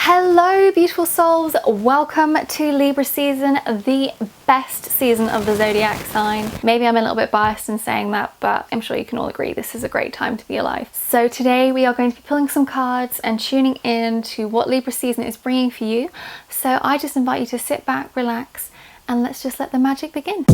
Hello beautiful souls, welcome to Libra season, the best season of the zodiac sign. Maybe I'm a little bit biased in saying that, but I'm sure you can all agree this is a great time to be alive. So today we are going to be pulling some cards and tuning in to what Libra season is bringing for you. So I just invite you to sit back, relax, and let's just let the magic begin.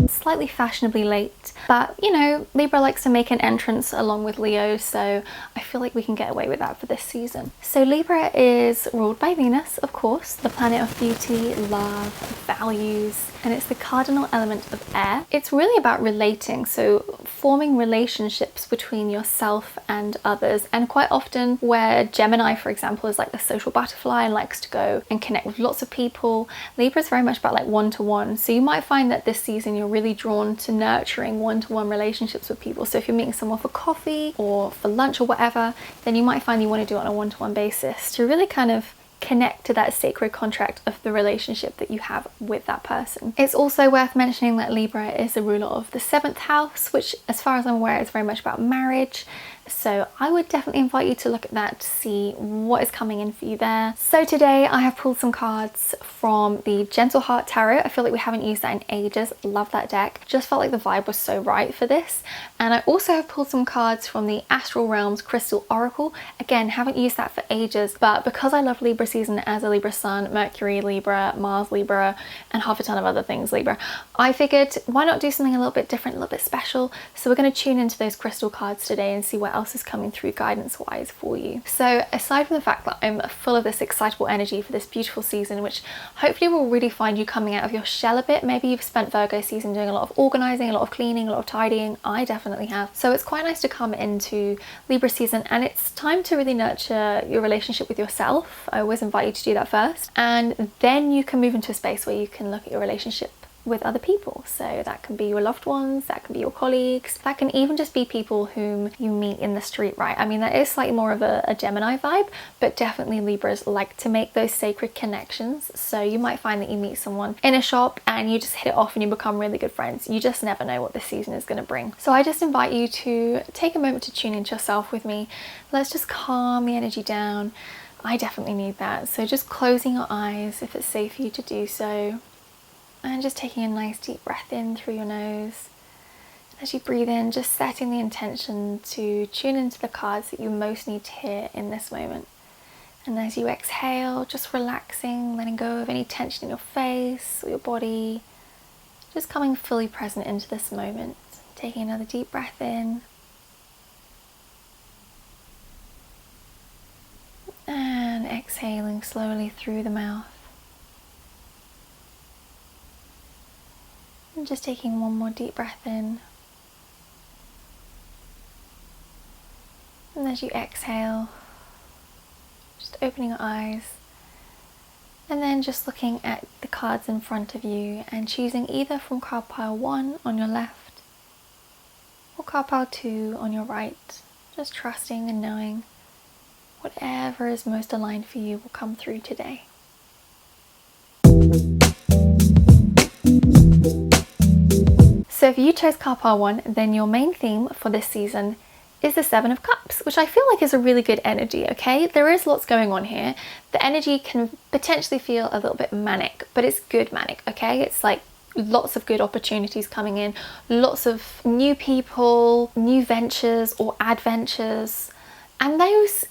Slightly fashionably late, but you know, Libra likes to make an entrance along with Leo, so I feel like we can get away with that for this season. So Libra is ruled by Venus, of course, the planet of beauty, love, values, and it's the cardinal element of air. It's really about relating, so forming relationships between yourself and others, and quite often where Gemini, for example, is like the social butterfly and likes to go and connect with lots of people, Libra is very much about like one-to-one. So you might find that this season you're really drawn to nurturing one-to-one relationships with people. So if you're meeting someone for coffee or for lunch or whatever, then you might find you want to do it on a one-to-one basis to really kind of connect to that sacred contract of the relationship that you have with that person. It's also worth mentioning that Libra is the ruler of the 7th house, which as far as I'm aware is very much about marriage. So I would definitely invite you to look at that to see what is coming in for you there. So today I have pulled some cards from the Gentle Heart Tarot. I feel like we haven't used that in ages. Love that deck. Just felt like the vibe was so right for this. And I also have pulled some cards from the Astral Realms Crystal Oracle. Again, haven't used that for ages, but because I love Libra season as a Libra Sun, Mercury Libra, Mars Libra, and half a ton of other things Libra, I figured why not do something a little bit different, a little bit special. So we're going to tune into those crystal cards today and see what else is coming through guidance wise for you. So aside from the fact that I'm full of this excitable energy for this beautiful season, which hopefully will really find you coming out of your shell a bit. Maybe you've spent Virgo season doing a lot of organizing, a lot of cleaning, a lot of tidying. I definitely have. So it's quite nice to come into Libra season and it's time to really nurture your relationship with yourself. I always invite you to do that first, and then you can move into a space where you can look at your relationship with other people. So that can be your loved ones, that can be your colleagues, that can even just be people whom you meet in the street, right? I mean, that is slightly more of a Gemini vibe, but definitely Libras like to make those sacred connections. So you might find that you meet someone in a shop and you just hit it off and you become really good friends. You just never know what this season is going to bring. So I just invite you to take a moment to tune into yourself with me. Let's just calm the energy down. I definitely need that. So just closing your eyes if it's safe for you to do so. And just taking a nice deep breath in through your nose. As you breathe in, just setting the intention to tune into the cards that you most need to hear in this moment. And as you exhale, just relaxing, letting go of any tension in your face or your body. Just coming fully present into this moment. Taking another deep breath in. And exhaling slowly through the mouth. And just taking one more deep breath in. And as you exhale, just opening your eyes. And then just looking at the cards in front of you and choosing either from card pile 1 on your left or card pile 2 on your right. Just trusting and knowing whatever is most aligned for you will come through today. So if you chose card pile 1, then your main theme for this season is the 7 of Cups, which I feel like is a really good energy, okay? There is lots going on here. The energy can potentially feel a little bit manic, but it's good manic, okay? It's like lots of good opportunities coming in, lots of new people, new ventures or adventures, and those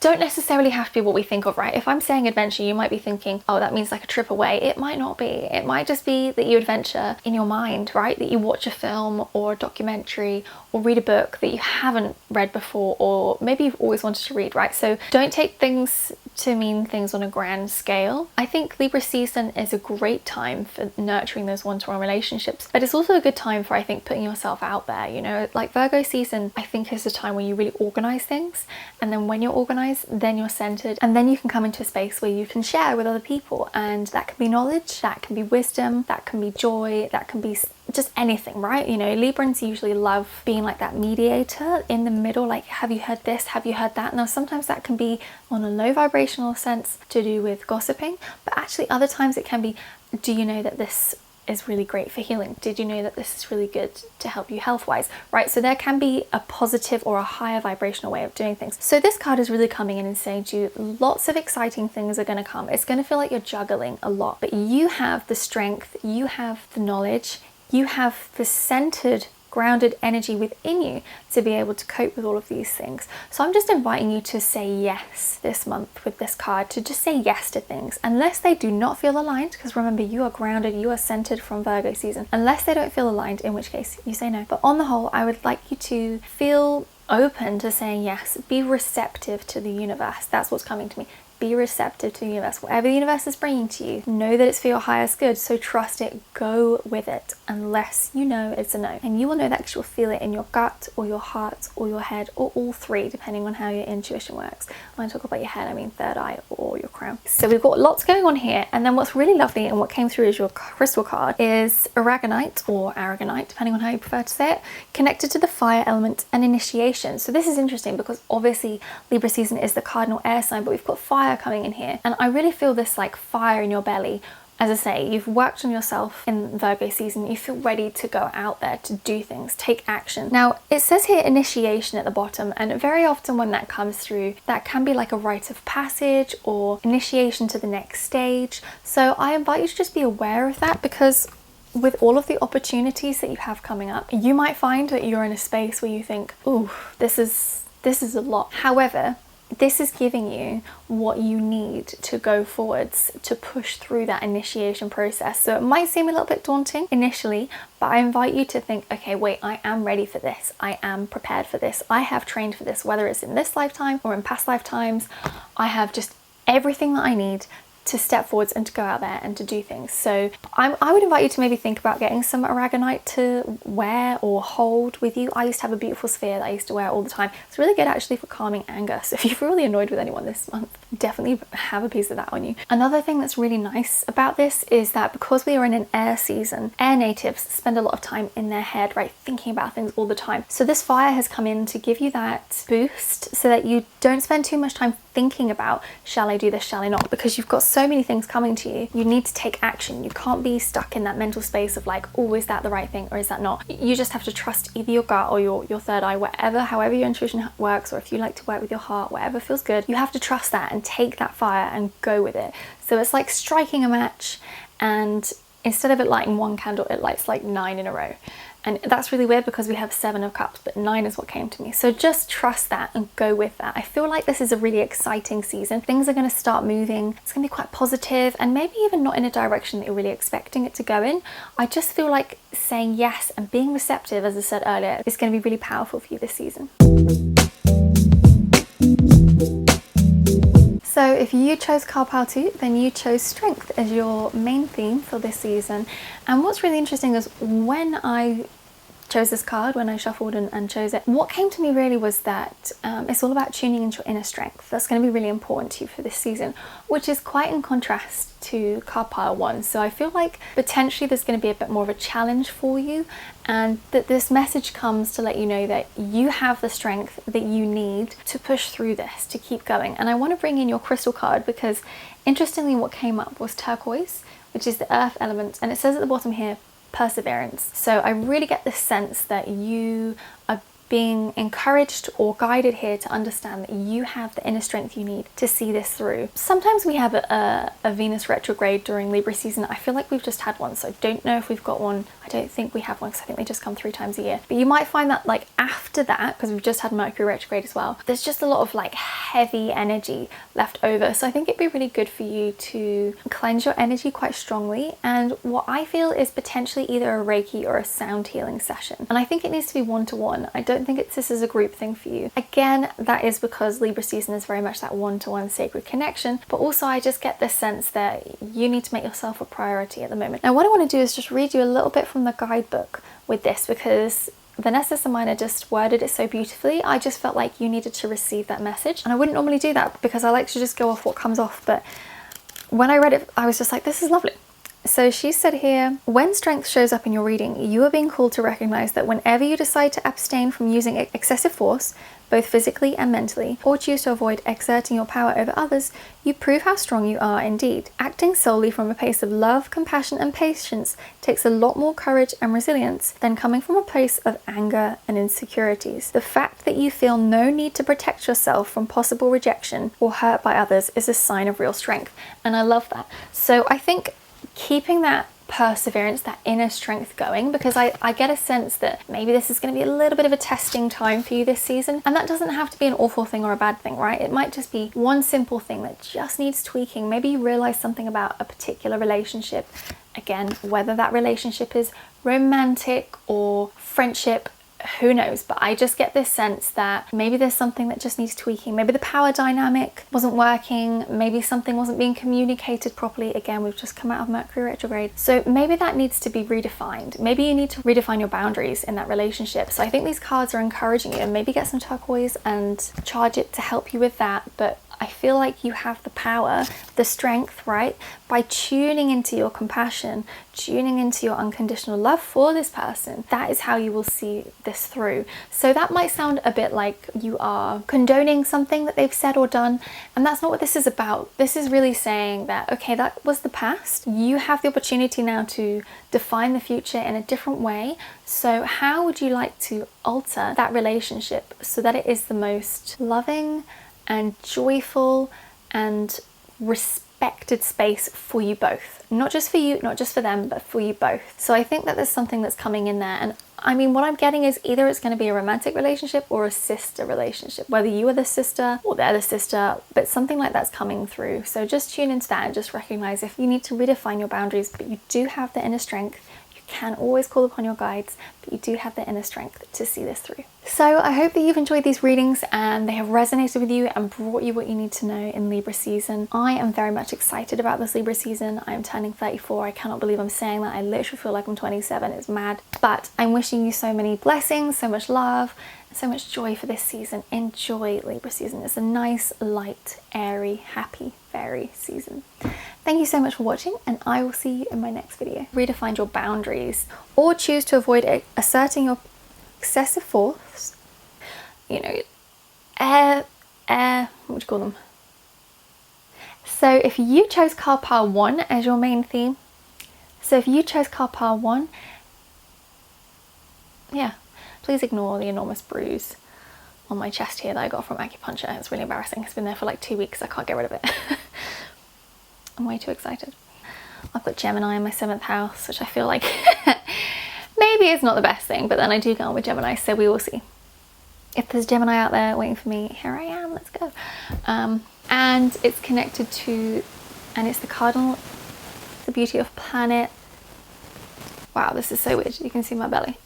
don't necessarily have to be what we think of, right? If I'm saying adventure, you might be thinking, oh, that means like a trip away. It might not be. It might just be that you adventure in your mind, right? That you watch a film or a documentary or read a book that you haven't read before, or maybe you've always wanted to read, right? So don't take things to mean things on a grand scale. I think Libra season is a great time for nurturing those one-to-one relationships, but it's also a good time for, I think, putting yourself out there, you know? Like Virgo season, I think is a time where you really organize things, and then when you're organized, then you're centered, and then you can come into a space where you can share with other people, and that can be knowledge, that can be wisdom, that can be joy, that can be just anything, right? You know, Librans usually love being like that mediator in the middle, like, have you heard this, have you heard that? Now sometimes that can be on a low vibrational sense to do with gossiping, but actually other times it can be, do you know that this is really great for healing? Did you know that this is really good to help you health-wise, right? So there can be a positive or a higher vibrational way of doing things. So this card is really coming in and saying to you, lots of exciting things are going to come. It's going to feel like you're juggling a lot, but you have the strength, you have the knowledge, you have the centered, grounded energy within you to be able to cope with all of these things. So I'm just inviting you to say yes this month with this card, to just say yes to things, unless they do not feel aligned, because remember, you are grounded, you are centered from Virgo season. Unless they don't feel aligned, in which case you say no. But on the whole, I would like you to feel open to saying yes. Be receptive to the universe. That's what's coming to me. Be receptive to the universe. Whatever the universe is bringing to you, know that it's for your highest good, so trust it, go with it, unless you know it's a no. And you will know that because you'll feel it in your gut or your heart or your head, or all three, depending on how your intuition works. When I talk about your head, I mean third eye or your crown. So we've got lots going on here, and then what's really lovely and what came through as your crystal card is aragonite or aragonite, depending on how you prefer to say it, connected to the fire element and initiation. So this is interesting because obviously Libra season is the cardinal air sign, but we've got fire coming in here, and I really feel this like fire in your belly. As I say, you've worked on yourself in Virgo season, you feel ready to go out there to do things, take action. Now it says here initiation at the bottom, and very often when that comes through, that can be like a rite of passage or initiation to the next stage. So I invite you to just be aware of that, because with all of the opportunities that you have coming up, you might find that you're in a space where you think, ooh, this is a lot. However, this is giving you what you need to go forwards, to push through that initiation process. So it might seem a little bit daunting initially, but I invite you to think, okay, wait, I am ready for this. I am prepared for this. I have trained for this, whether it's in this lifetime or in past lifetimes. I have just everything that I need to step forwards and to go out there and to do things. So I would invite you to maybe think about getting some aragonite to wear or hold with you. I used to have a beautiful sphere that I used to wear all the time. It's really good actually for calming anger. So if you're really annoyed with anyone this month, definitely have a piece of that on you. Another thing that's really nice about this is that because we are in an air season, air natives spend a lot of time in their head, right, thinking about things all the time. So this fire has come in to give you that boost so that you don't spend too much time thinking about, shall I do this, shall I not? Because you've got so many things coming to you, you need to take action. You can't be stuck in that mental space of like, oh, is that the right thing or is that not? You just have to trust either your gut or your third eye, however your intuition works, or if you like to work with your heart, whatever feels good, you have to trust that and take that fire and go with it. So it's like striking a match, and instead of it lighting one candle, it lights like 9 in a row. And that's really weird because we have 7 of cups, but 9 is what came to me. So just trust that and go with that. I feel like this is a really exciting season. Things are going to start moving. It's going to be quite positive, and maybe even not in a direction that you're really expecting it to go in. I just feel like saying yes and being receptive, as I said earlier, is going to be really powerful for you this season. So if you chose card pile 2, then you chose strength as your main theme for this season. And what's really interesting is when I chose this card, when I shuffled and chose it, what came to me really was that it's all about tuning into your inner strength. That's going to be really important to you for this season, which is quite in contrast to card pile 1. So I feel like potentially there's going to be a bit more of a challenge for you, and that this message comes to let you know that you have the strength that you need to push through this, to keep going. And I want to bring in your crystal card because interestingly what came up was turquoise, which is the earth element, and it says at the bottom here, perseverance. So I really get this sense that you are being encouraged or guided here to understand that you have the inner strength you need to see this through. Sometimes we have a Venus retrograde during Libra season. I feel like we've just had one, so I don't know if we've got one. I don't think we have one because I think they just come 3 times a year. But you might find that like after that, because we've just had Mercury retrograde as well, there's just a lot of like heavy energy left over. So I think it'd be really good for you to cleanse your energy quite strongly. And what I feel is potentially either a Reiki or a sound healing session. And I think it needs to be one-to-one. I don't think this is a group thing for you. Again, that is because Libra season is very much that one-to-one sacred connection, but also I just get this sense that you need to make yourself a priority at the moment. Now what I want to do is just read you a little bit from the guidebook with this, because Vanessa Samina just worded it so beautifully. I just felt like you needed to receive that message, and I wouldn't normally do that because I like to just go off what comes off, but when I read it I was just like, this is lovely. So she said here, when strength shows up in your reading, you are being called to recognize that whenever you decide to abstain from using excessive force, both physically and mentally, or choose to avoid exerting your power over others, you prove how strong you are indeed. Acting solely from a place of love, compassion, and patience takes a lot more courage and resilience than coming from a place of anger and insecurities. The fact that you feel no need to protect yourself from possible rejection or hurt by others is a sign of real strength. And I love that. So I think keeping that perseverance, that inner strength going, because I get a sense that maybe this is going to be a little bit of a testing time for you this season, and that doesn't have to be an awful thing or a bad thing, right? It might just be one simple thing that just needs tweaking. Maybe you realize something about a particular relationship, again, whether that relationship is romantic or friendship, who knows, but I just get this sense that maybe there's something that just needs tweaking. Maybe the power dynamic wasn't working, maybe something wasn't being communicated properly. Again, we've just come out of Mercury retrograde, so maybe that needs to be redefined. Maybe you need to redefine your boundaries in that relationship. So I think these cards are encouraging you, and maybe get some turquoise and charge it to help you with that. But I feel like you have the power, the strength, right? By tuning into your compassion, tuning into your unconditional love for this person, that is how you will see this through. So that might sound a bit like you are condoning something that they've said or done, and that's not what this is about. This is really saying that, okay, that was the past. You have the opportunity now to define the future in a different way. So how would you like to alter that relationship so that it is the most loving and joyful and respected space for you both? Not just for you, not just for them, but for you both. So I think that there's something that's coming in there. And I mean, what I'm getting is either it's going to be a romantic relationship or a sister relationship, whether you are the sister or they're the sister, but something like that's coming through. So just tune into that and just recognize if you need to redefine your boundaries, but you do have the inner strength. Can always call upon your guides, but you do have the inner strength to see this through. So I hope that you've enjoyed these readings and they have resonated with you and brought you what you need to know in Libra season. I am very much excited about this Libra season. I am turning 34. I cannot believe I'm saying that. I literally feel like I'm 27. It's mad. But I'm wishing you so many blessings, so much love, so much joy for this season. Enjoy Libra season. It's a nice, light, airy, happy, fairy season. Thank you so much for watching, and I will see you in my next video. Redefine your boundaries or choose to avoid asserting your excessive force. You know, what would you call them? So if you chose card pile 1 as your main theme, yeah, please ignore the enormous bruise on my chest here that I got from acupuncture. It's really embarrassing. It's been there for like 2 weeks. I can't get rid of it. I'm way too excited. I've got Gemini in my 7th house, which I feel like maybe it's not the best thing, but then I do go on with Gemini, so we will see. If there's Gemini out there waiting for me, here I am, let's go. And it's connected to, and it's the cardinal, the beauty of planet. Wow, this is so weird. You can see my belly.